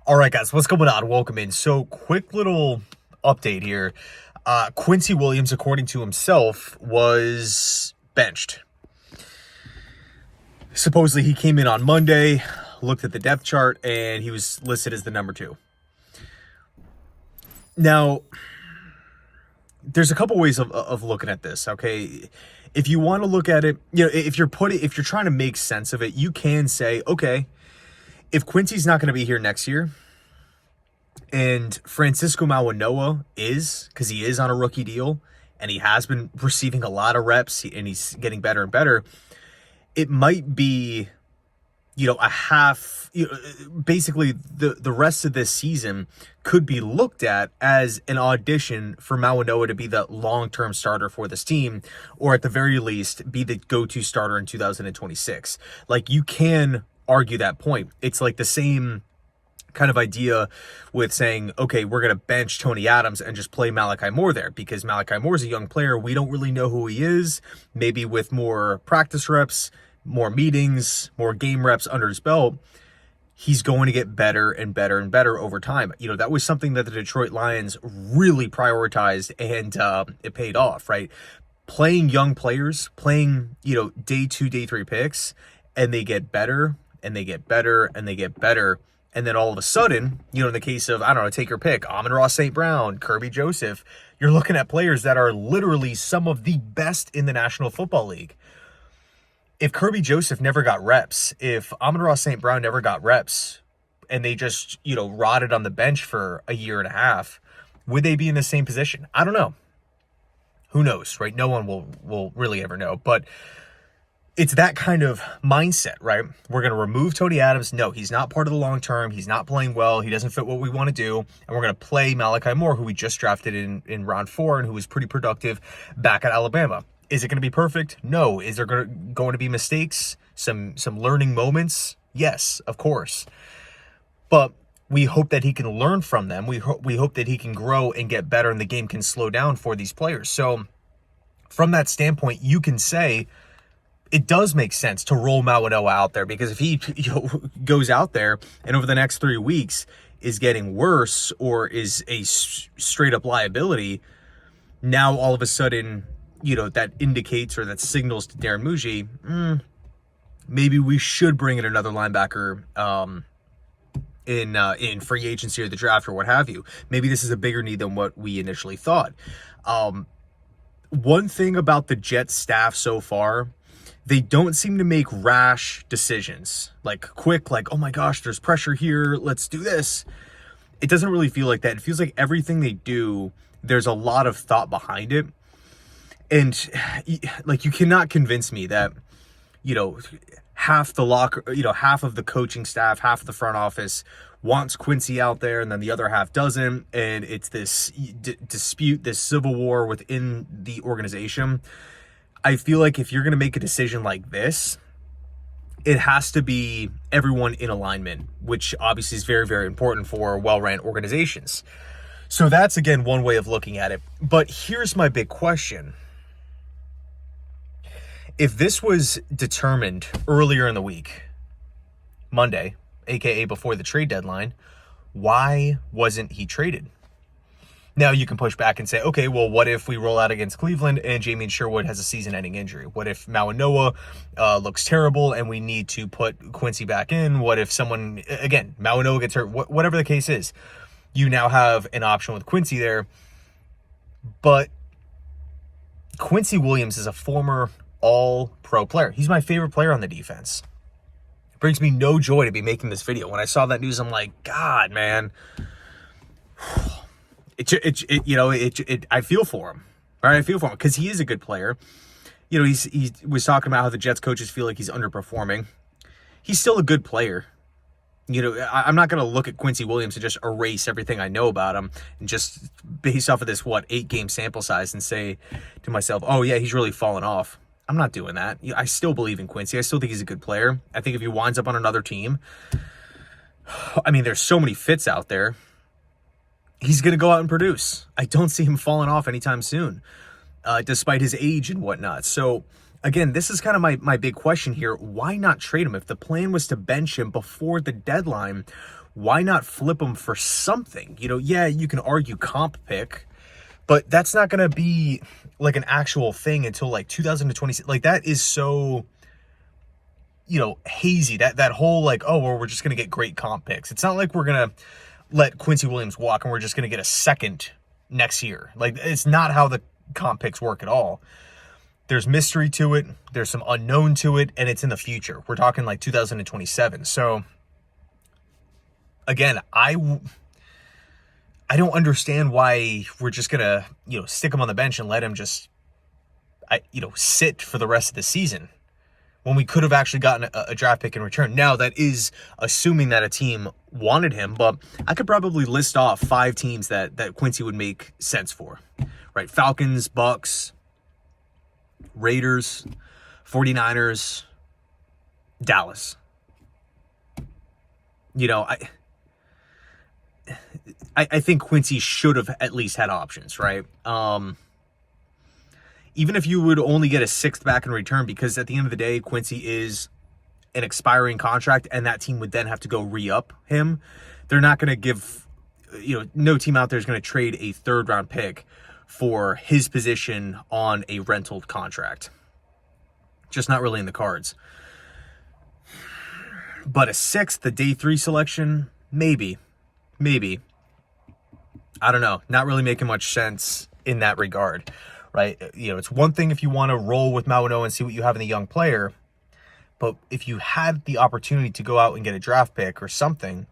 All right, guys, what's going on? Welcome in. So, quick little update here. Quincy Williams, according to himself, was benched. Supposedly, he came in on Monday, looked at the depth chart, and he was listed as the number 2. Now, there's a couple ways of looking at this, okay? If you want to look at it, if you're trying to make sense of it, you can say, okay, if Quincy's not going to be here next year, and Francisco Malanoa is, because he is on a rookie deal, and he has been receiving a lot of reps, and he's getting better and better, it might be, a half, basically the rest of this season could be looked at as an audition for Malanoa to be the long-term starter for this team, or at the very least, be the go-to starter in 2026. Like, you can argue that point. It's like the same kind of idea with saying, okay, we're going to bench Tony Adams and just play Malachi Moore there, because Malachi Moore is a young player. We don't really know who he is. Maybe with more practice reps, more meetings, more game reps under his belt, he's going to get better and better and better over time. That was something that the Detroit Lions really prioritized, and it paid off, right? Playing young players, playing, day 2, day 3 picks, and they get better and they get better and they get better. And then all of a sudden, in the case of, take your pick, Amon-Ra St. Brown, Kirby Joseph, you're looking at players that are literally some of the best in the National Football League. If Kirby Joseph never got reps, if Amon-Ra St. Brown never got reps, and they just, rotted on the bench for a year and a half, would they be in the same position? I don't know. Who knows, right? No one will really ever know. But it's that kind of mindset, right? We're going to remove Tony Adams. No, he's not part of the long term. He's not playing well. He doesn't fit what we want to do. And we're going to play Malachi Moore, who we just drafted in round 4 and who was pretty productive back at Alabama. Is it going to be perfect? No. Is there going to be mistakes? Some learning moments? Yes, of course. But we hope that he can learn from them. We hope that he can grow and get better, and the game can slow down for these players. So from that standpoint, you can say it does make sense to roll Malanoa out there, because if he goes out there and over the next 3 weeks is getting worse or is a straight up liability, now all of a sudden, that indicates or that signals to Darren Muji, maybe we should bring in another linebacker in free agency or the draft or what have you. Maybe this is a bigger need than what we initially thought. One thing about the Jets staff so far, they don't seem to make rash decisions, like quick, like, oh my gosh, there's pressure here, let's do this. It doesn't really feel like that. It feels like everything they do, there's a lot of thought behind it. And like, you cannot convince me that, half the locker, half of the coaching staff, half of the front office wants Quincy out there and then the other half doesn't. And it's this dispute, this civil war within the organization. I feel like if you're going to make a decision like this, it has to be everyone in alignment, which obviously is very, very important for well-ran organizations. So that's, again, one way of looking at it. But here's my big question. If this was determined earlier in the week, Monday, aka before the trade deadline, why wasn't he traded? Now you can push back and say, okay, well, what if we roll out against Cleveland and Jamien Sherwood has a season-ending injury? What if Malanoa looks terrible and we need to put Quincy back in? What if someone, again, Malanoa gets hurt? Whatever the case is, you now have an option with Quincy there. But Quincy Williams is a former all-pro player. He's my favorite player on the defense. It brings me no joy to be making this video. When I saw that news, I'm like, God, man. I feel for him. All right, I feel for him because he is a good player. He was talking about how the Jets coaches feel like he's underperforming. He's still a good player. I'm not going to look at Quincy Williams and just erase everything I know about him and just based off of this 8-game sample size and say to myself, oh yeah, he's really fallen off. I'm not doing that. I still believe in Quincy. I still think he's a good player. I think if he winds up on another team, there's so many fits out there. He's going to go out and produce. I don't see him falling off anytime soon, despite his age and whatnot. So, again, this is kind of my big question here. Why not trade him? If the plan was to bench him before the deadline, why not flip him for something? Yeah, you can argue comp pick, but that's not going to be like an actual thing until like 2026. Like that is so, hazy. That whole like, oh, well, we're just going to get great comp picks. It's not like we're going to let Quincy Williams walk and we're just going to get a second next year. Like it's not how the comp picks work at all. There's mystery to it. There's some unknown to it, and it's in the future. We're talking like 2027. So again, I don't understand why we're just gonna, stick him on the bench and let him just, sit for the rest of the season when we could have actually gotten a draft pick in return. Now, that is assuming that a team wanted him, but I could probably list off 5 teams that Quincy would make sense for, right? Falcons, Bucks, Raiders, 49ers, Dallas. I think Quincy should have at least had options, right? Even if you would only get a 6th back in return, because at the end of the day, Quincy is an expiring contract, and that team would then have to go re-up him. They're not going to give, no team out there is going to trade a 3rd-round pick for his position on a rental contract. Just not really in the cards. But a 6th, the day 3 selection, maybe. I don't know. Not really making much sense in that regard, right? It's one thing if you want to roll with Malanoa and see what you have in the young player, but if you had the opportunity to go out and get a draft pick or something,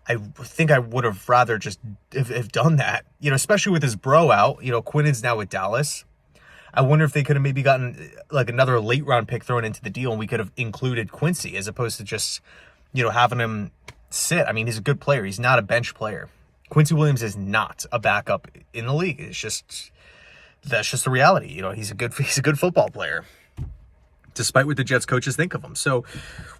I think I would have rather just have done that, especially with his bro out. Quinnen's now with Dallas. I wonder if they could have maybe gotten like another late round pick thrown into the deal and we could have included Quincy as opposed to just, having him sit. I mean, he's a good player. He's not a bench player. Quincy Williams is not a backup in the league. That's just the reality. He's a good football player, despite what the Jets coaches think of him. So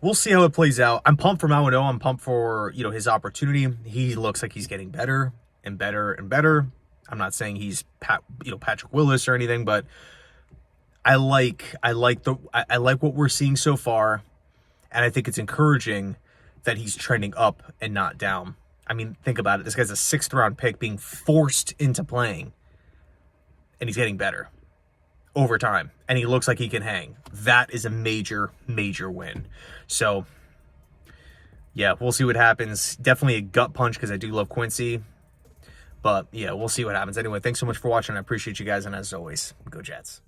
we'll see how it plays out. I'm pumped for Malanoa. I'm pumped for, his opportunity. He looks like he's getting better and better and better. I'm not saying he's Patrick Willis or anything, but I like what we're seeing so far, and I think it's encouraging that he's trending up and not down. I mean, think about it. This guy's a 6th-round pick being forced into playing, and he's getting better over time, and he looks like he can hang. That is a major, major win. So, yeah, we'll see what happens. Definitely a gut punch because I do love Quincy. But, yeah, we'll see what happens. Anyway, thanks so much for watching. I appreciate you guys, and as always, go Jets.